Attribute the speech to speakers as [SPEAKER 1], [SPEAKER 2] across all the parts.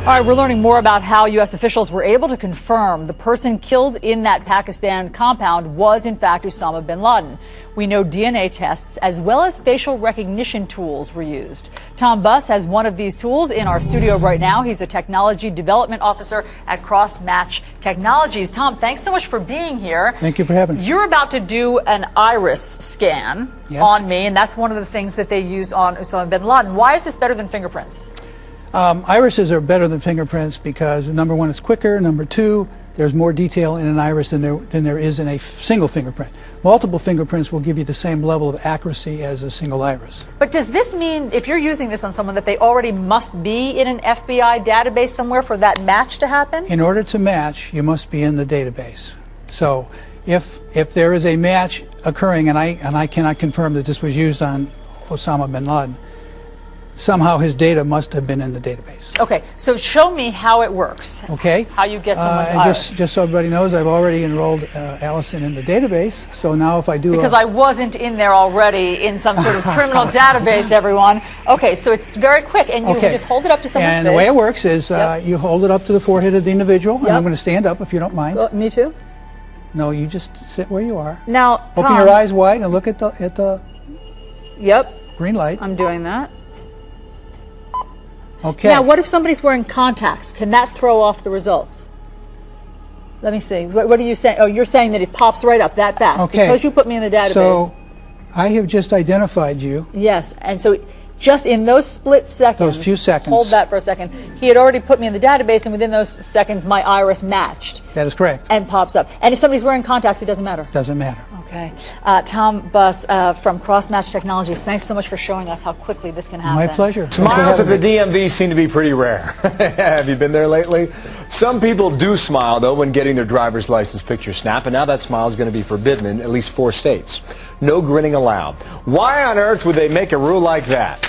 [SPEAKER 1] All right, we're learning more about how U.S. officials were able to confirm the person killed in that Pakistan compound was, in fact, Osama bin Laden. We know DNA tests as well as facial recognition tools were used. Tom Buss has one of these tools in our studio right now. He's a technology development officer at Crossmatch Technologies. Tom, thanks so much for being here.
[SPEAKER 2] Thank you for having me.
[SPEAKER 1] You're about to do an iris scan on me, and that's one of the things that they used on Osama bin Laden. Why is this better than fingerprints?
[SPEAKER 2] Irises are better than fingerprints because, number one, it's quicker. Number two, there's more detail in an iris than there is in a single fingerprint. Multiple fingerprints will give you the same level of accuracy as a single iris.
[SPEAKER 1] But does this mean, if you're using this on someone, that they already must be in an FBI database somewhere for that match to happen?
[SPEAKER 2] In order to match, you must be in the database. So if there is a match occurring, and I cannot confirm that this was used on Osama bin Laden, somehow his data must have been in the database.
[SPEAKER 1] Okay, so show me how it works.
[SPEAKER 2] Okay.
[SPEAKER 1] How you get someone's
[SPEAKER 2] and
[SPEAKER 1] iris.
[SPEAKER 2] just so everybody knows, I've already enrolled Allison in the database. So now if I do
[SPEAKER 1] because I wasn't in there already in some sort of criminal database, everyone. Okay, so it's very quick, and you just hold it up to someone's face.
[SPEAKER 2] And the way it works is you hold it up to the forehead of the individual, and I'm going to stand up if you don't mind.
[SPEAKER 1] Me too?
[SPEAKER 2] No, you just sit where you are.
[SPEAKER 1] Now,
[SPEAKER 2] open
[SPEAKER 1] Tom,
[SPEAKER 2] your eyes wide and look at the green light.
[SPEAKER 1] I'm doing that.
[SPEAKER 2] Okay.
[SPEAKER 1] Now, what if somebody's wearing contacts? Can that throw off the results? Let me see. What are you saying? Oh, you're saying that it pops right up that fast because you put me in the database.
[SPEAKER 2] So, I have just identified you.
[SPEAKER 1] Yes, and so just in those split seconds,
[SPEAKER 2] those few seconds.
[SPEAKER 1] Hold that for a second. He had already put me in the database, and within those seconds, my iris matched.
[SPEAKER 2] That is correct.
[SPEAKER 1] And pops up. And if somebody's wearing contacts, it doesn't matter.
[SPEAKER 2] Doesn't matter.
[SPEAKER 1] Okay. Tom Buss from Crossmatch Technologies, thanks so much for showing us how quickly this can happen.
[SPEAKER 2] My pleasure.
[SPEAKER 3] Smiles at the DMV seem to be pretty rare. Have you been there lately? Some people do smile, though, when getting their driver's license picture snapped, and now that smile is going to be forbidden in at least 4 states. No grinning allowed. Why on earth would they make a rule like that?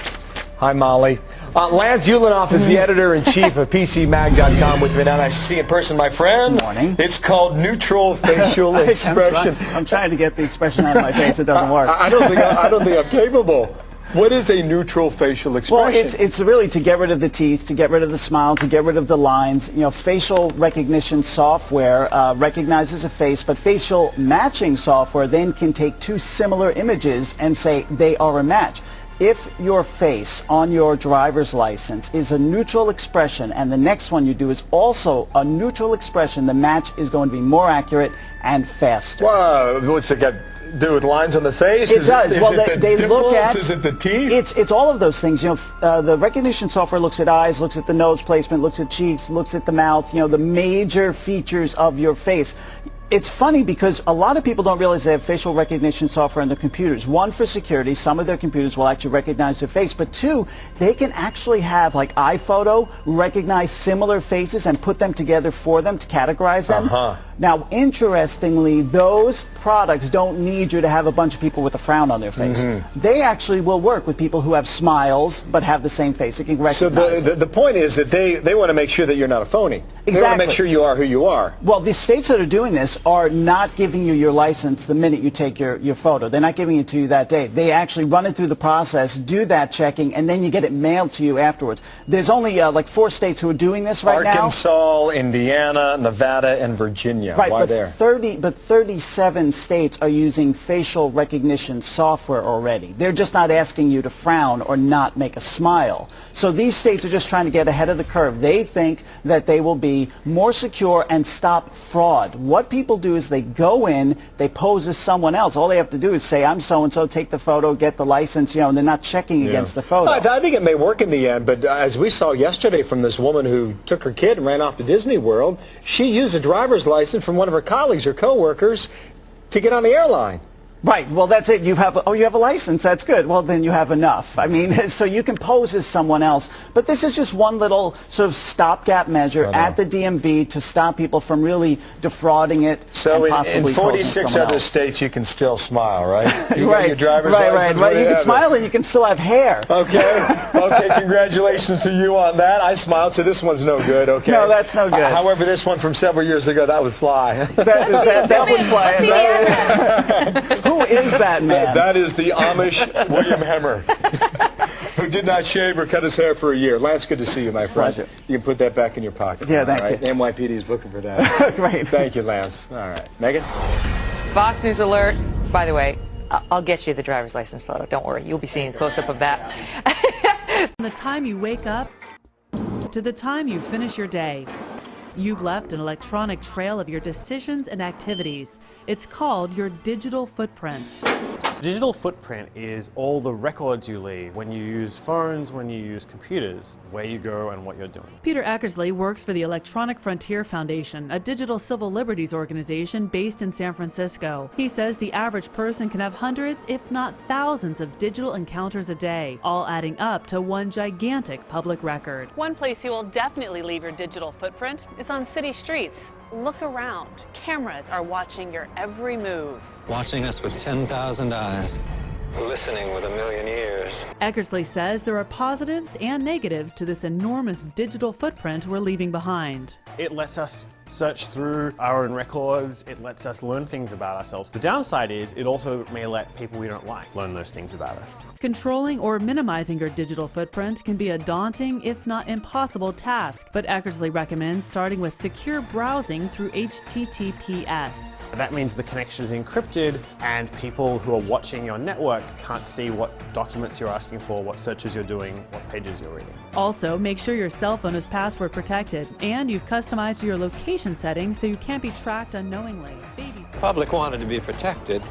[SPEAKER 3] Hi, Molly. Lance Ulanoff is the editor-in-chief of PCMag.com with me now. Nice to see you in person, my friend.
[SPEAKER 4] Good morning.
[SPEAKER 3] It's called neutral facial expression.
[SPEAKER 4] I'm trying to get the expression out of my face. It doesn't work.
[SPEAKER 3] I don't think I'm capable. What is a neutral facial expression?
[SPEAKER 4] Well, it's really to get rid of the teeth, to get rid of the smile, to get rid of the lines. You know, facial recognition software recognizes a face, but facial matching software then can take 2 similar images and say they are a match. If your face on your driver's license is a neutral expression and the next one you do is also a neutral expression, the match is going to be more accurate and faster.
[SPEAKER 3] Wow, what's it got to do with lines on the face?
[SPEAKER 4] It does. Well, they look at...
[SPEAKER 3] Is it the teeth?
[SPEAKER 4] It's all of those things. You know, the recognition software looks at eyes, looks at the nose placement, looks at cheeks, looks at the mouth, you know, the major features of your face. It's funny because a lot of people don't realize they have facial recognition software on their computers. 1, for security. Some of their computers will actually recognize their face. But 2, they can actually have, like iPhoto, recognize similar faces and put them together for them to categorize them. Now, interestingly, those products don't need you to have a bunch of people with a frown on their face. They actually will work with people who have smiles but have the same face. It can recognize.
[SPEAKER 3] So the point is that they want to make sure that you're not a phony.
[SPEAKER 4] Exactly.
[SPEAKER 3] They want to make sure you are who you are.
[SPEAKER 4] Well, the states that are doing this are not giving you your license the minute you take your photo. They're not giving it to you that day. They actually run it through the process, do that checking, and then you get it mailed to you afterwards. There's only like 4 states who are doing this right now.
[SPEAKER 3] Arkansas, Indiana, Nevada, and Virginia.
[SPEAKER 4] Right,
[SPEAKER 3] Why
[SPEAKER 4] but
[SPEAKER 3] there?
[SPEAKER 4] 37 states are using facial recognition software already. They're just not asking you to frown or not make a smile. So these states are just trying to get ahead of the curve. They think that they will be more secure and stop fraud. What people do is they go in, they pose as someone else. All they have to do is say, I'm so-and-so, take the photo, get the license, you know, and they're not checking against the photo.
[SPEAKER 3] I think it may work in the end, but as we saw yesterday from this woman who took her kid and ran off to Disney World, she used a driver's license from one of her colleagues or co-workers to get on the airline.
[SPEAKER 4] Right. Well, that's it. You have you have a license. That's good. Well, then you have enough. I mean, so you can pose as someone else. But this is just one little sort of stopgap measure at the DMV to stop people from really defrauding it.
[SPEAKER 3] So
[SPEAKER 4] and
[SPEAKER 3] in 46 other states, you can still smile, right? You got your driver's license.
[SPEAKER 4] Right. You can smile and you can still have hair.
[SPEAKER 3] Okay. Okay. Congratulations to you on that. I smiled, so this one's no good. Okay.
[SPEAKER 4] No, that's no good.
[SPEAKER 3] However, this one from several years ago, that would fly.
[SPEAKER 4] that would fly. Who is that man?
[SPEAKER 3] That is the Amish William Hemmer. who did not shave or cut his hair for a year. Lance, good to see you, my friend.
[SPEAKER 4] Pleasure.
[SPEAKER 3] You can put that back in your pocket.
[SPEAKER 4] Yeah,
[SPEAKER 3] now,
[SPEAKER 4] thank you.
[SPEAKER 3] NYPD is looking for that.
[SPEAKER 4] Great.
[SPEAKER 3] Thank you, Lance. All right. Megan?
[SPEAKER 5] Fox News alert. By the way, I'll get you the driver's license photo. Don't worry. You'll be seeing a close-up of that.
[SPEAKER 6] From the time you wake up to the time you finish your day, you've left an electronic trail of your decisions and activities. It's called your digital footprint.
[SPEAKER 7] Digital footprint is all the records you leave when you use phones, when you use computers, where you go and what you're doing.
[SPEAKER 6] Peter Eckersley works for the Electronic Frontier Foundation, a digital civil liberties organization based in San Francisco. He says the average person can have hundreds, if not thousands, of digital encounters a day, all adding up to one gigantic public record.
[SPEAKER 8] One place you will definitely leave your digital footprint is on city streets. Look around. Cameras are watching your every move.
[SPEAKER 9] Watching us with 10,000 eyes. Listening with 1,000,000 ears.
[SPEAKER 6] Eckersley says there are positives and negatives to this enormous digital footprint we're leaving behind.
[SPEAKER 7] It lets us search through our own records. It lets us learn things about ourselves. The downside is it also may let people we don't like learn those things about us.
[SPEAKER 6] Controlling or minimizing your digital footprint can be a daunting, if not impossible, task, but Eckersley recommends starting with secure browsing through HTTPS.
[SPEAKER 7] That means the connection is encrypted and people who are watching your network can't see what documents you're asking for, what searches you're doing, what pages you're reading.
[SPEAKER 6] Also, make sure your cell phone is password protected and you've customized your location settings so you can't be tracked unknowingly.
[SPEAKER 9] The public wanted to be protected.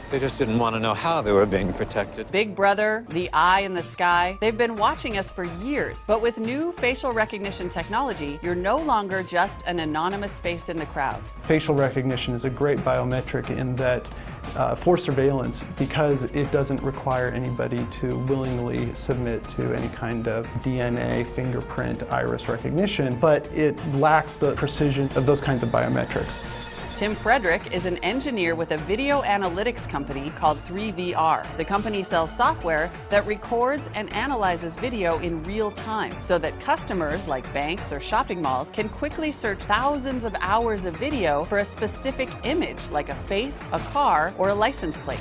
[SPEAKER 9] They just didn't want to know how they were being protected.
[SPEAKER 10] Big Brother, the eye in the sky, they've been watching us for years. But with new facial recognition technology, you're no longer just an anonymous face in the crowd.
[SPEAKER 11] Facial recognition is a great biometric in that for surveillance, because it doesn't require anybody to willingly submit to any kind of DNA, fingerprint, iris recognition, but it lacks the precision of those kinds of biometrics.
[SPEAKER 10] Tim Frederick is an engineer with a video analytics company called 3VR. The company sells software that records and analyzes video in real time so that customers like banks or shopping malls can quickly search thousands of hours of video for a specific image like a face, a car, or a license plate.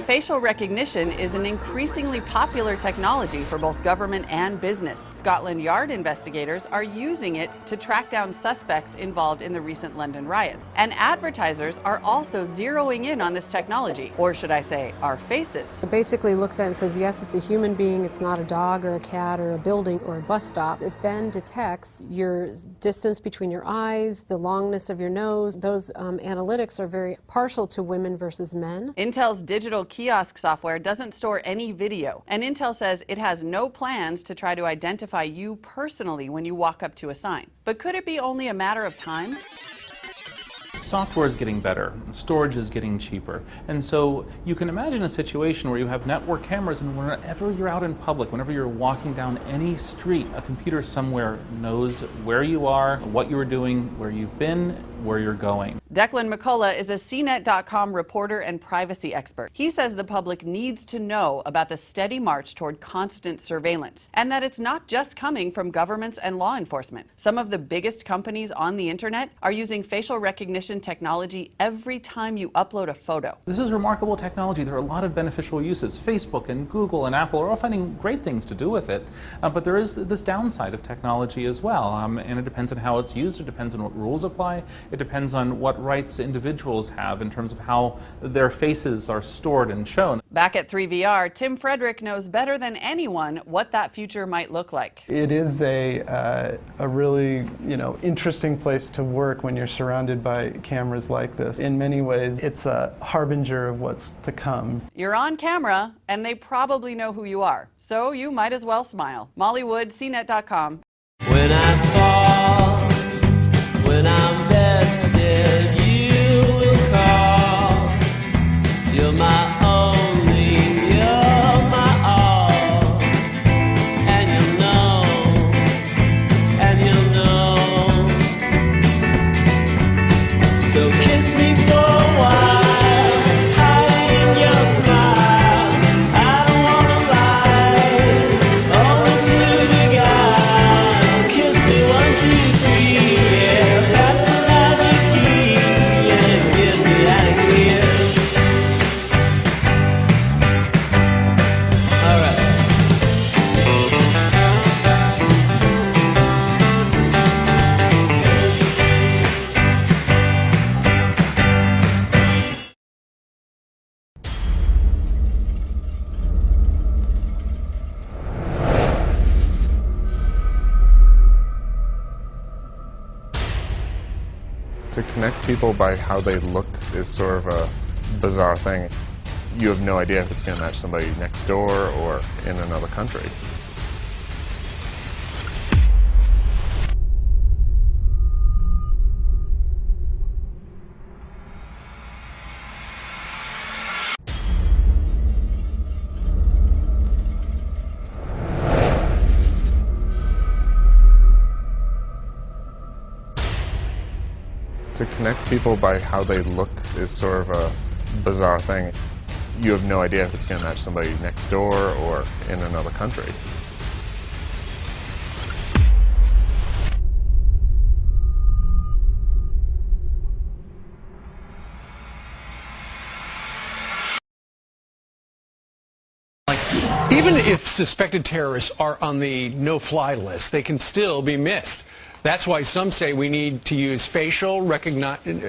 [SPEAKER 10] Facial recognition is an increasingly popular technology for both government and business. Scotland Yard investigators are using it to track down suspects involved in the recent London riots. And advertisers are also zeroing in on this technology, or should I say, our faces.
[SPEAKER 12] It basically looks at it and says, yes, it's a human being, it's not a dog or a cat or a building or a bus stop. It then detects your distance between your eyes, the longness of your nose. Those analytics are very partial to women versus men.
[SPEAKER 10] Intel's digital kiosk software doesn't store any video, and Intel says it has no plans to try to identify you personally when you walk up to a sign. But could it be only a matter of time?
[SPEAKER 13] Software is getting better, storage is getting cheaper, and so you can imagine a situation where you have network cameras, and whenever you're out in public, whenever you're walking down any street, a computer somewhere knows where you are, what you were doing, where you've been, where you're going.
[SPEAKER 10] Declan McCullough is a CNET.com reporter and privacy expert. He says the public needs to know about the steady march toward constant surveillance, and that it's not just coming from governments and law enforcement. Some of the biggest companies on the internet are using facial recognition technology every time you upload a photo.
[SPEAKER 13] This is remarkable technology. There are a lot of beneficial uses. Facebook and Google and Apple are all finding great things to do with it, but there is this downside of technology as well, and it depends on how it's used, it depends on what rules apply, it depends on what rights individuals have in terms of how their faces are stored and shown.
[SPEAKER 10] Back at 3VR, Tim Frederick knows better than anyone what that future might look like.
[SPEAKER 11] It is a really, interesting place to work when you're surrounded by cameras like this. In many ways, it's a harbinger of what's to come.
[SPEAKER 10] You're on camera, and they probably know who you are, so you might as well smile. Molly Wood, CNET.com.
[SPEAKER 14] When I fall, when I'm bested, you will call. You're my only, you're my all. And you'll know, so kiss me for a while, hide in your smile. I don't wanna lie, only to beguile. Kiss
[SPEAKER 15] To connect people by how they look is sort of a bizarre thing. You have no idea if it's going to match somebody next door or in another country. To connect people by how they look is sort of a bizarre thing. You have no idea if it's going to match somebody next door or in another country.
[SPEAKER 16] Even if suspected terrorists are on the no-fly list, they can still be missed. That's why some say we need to use facial recognition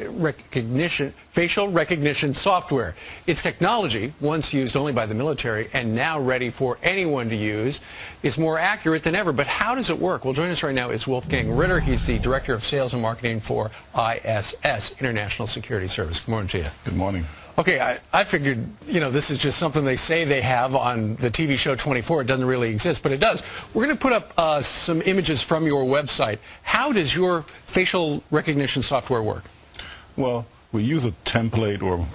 [SPEAKER 16] software. It's technology, once used only by the military and now ready for anyone to use. It's more accurate than ever. But how does it work? Well, joining us right now is Wolfgang Ritter. He's the Director of Sales and Marketing for ISS, International Security Service. Good morning to you.
[SPEAKER 17] Good morning.
[SPEAKER 16] Okay, I figured, this is just something they say they have on the TV show 24. It doesn't really exist, but it does. We're going to put up some images from your website. How does your facial recognition software work?
[SPEAKER 17] Well, we use a template or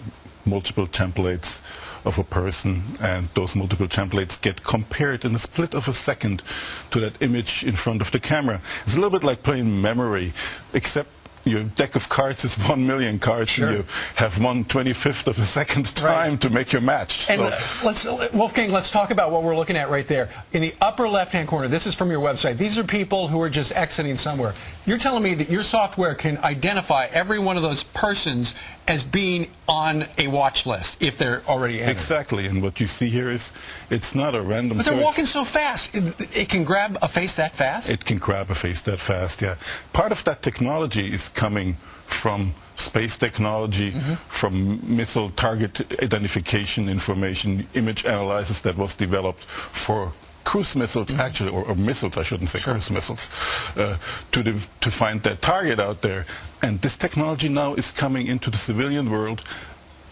[SPEAKER 17] multiple templates of a person, and those multiple templates get compared in a split of a second to that image in front of the camera. It's a little bit like playing memory, except your deck of cards is 1 million cards, sure, and you have 1/25th of a second time to make your match.
[SPEAKER 16] And Wolfgang, let's talk about what we're looking at right there. In the upper left-hand corner, this is from your website. These are people who are just exiting somewhere. You're telling me that your software can identify every one of those persons as being on a watch list if they're already entered.
[SPEAKER 17] Exactly, and what you see here is it's not a random
[SPEAKER 16] search. But they're walking so fast. It can grab a face that fast?
[SPEAKER 17] It can grab a face that fast, yeah. Part of that technology is coming from space technology, from missile target identification information, image analysis that was developed for cruise missiles, actually, or missiles, I shouldn't say cruise missiles, to find that target out there. And this technology now is coming into the civilian world,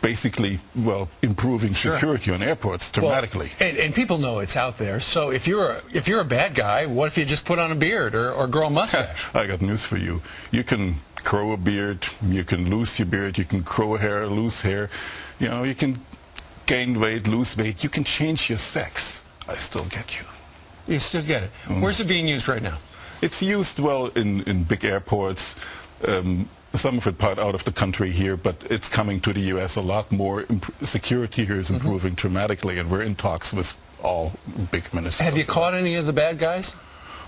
[SPEAKER 17] basically, well, improving security on airports dramatically.
[SPEAKER 16] Well, and people know it's out there. So if you're a bad guy, what if you just put on a beard or grow a mustache?
[SPEAKER 17] I got news for you. You can grow a beard, you can lose your beard, you can grow hair, lose hair. You can gain weight, lose weight. You can change your sex. I still get you.
[SPEAKER 16] You still get it. Where's it being used right now?
[SPEAKER 17] It's used, well, in big airports. Some of it part out of the country here, but it's coming to the U.S. a lot more. Security here is improving dramatically, and we're in talks with all big ministers.
[SPEAKER 16] Have you caught any of the bad guys?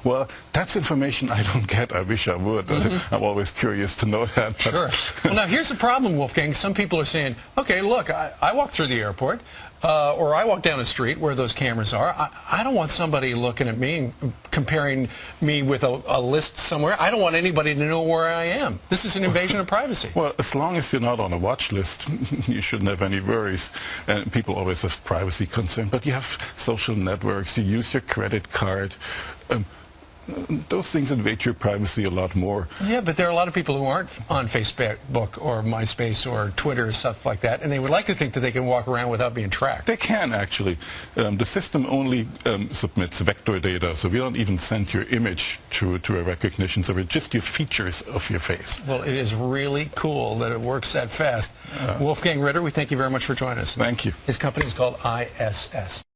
[SPEAKER 17] Well, that's information I don't get. I wish I would. I'm always curious to know that.
[SPEAKER 16] Sure. Well, now, here's the problem, Wolfgang. Some people are saying, okay, look, I walk through the airport, or I walk down a street where those cameras are. I don't want somebody looking at me and comparing me with a list somewhere. I don't want anybody to know where I am. This is an invasion of privacy.
[SPEAKER 17] Well, as long as you're not on a watch list, you shouldn't have any worries. And people always have privacy concern. But you have social networks. You use your credit card. Those things invade your privacy a lot more.
[SPEAKER 16] Yeah, but there are a lot of people who aren't on Facebook or MySpace or Twitter or stuff like that, and they would like to think that they can walk around without being tracked.
[SPEAKER 17] They can, actually. The system only submits vector data, so we don't even send your image to a recognition server, just your features of your face.
[SPEAKER 16] Well, it is really cool that it works that fast. Wolfgang Ritter, we thank you very much for joining us.
[SPEAKER 17] Thank you.
[SPEAKER 16] His company is called ISS.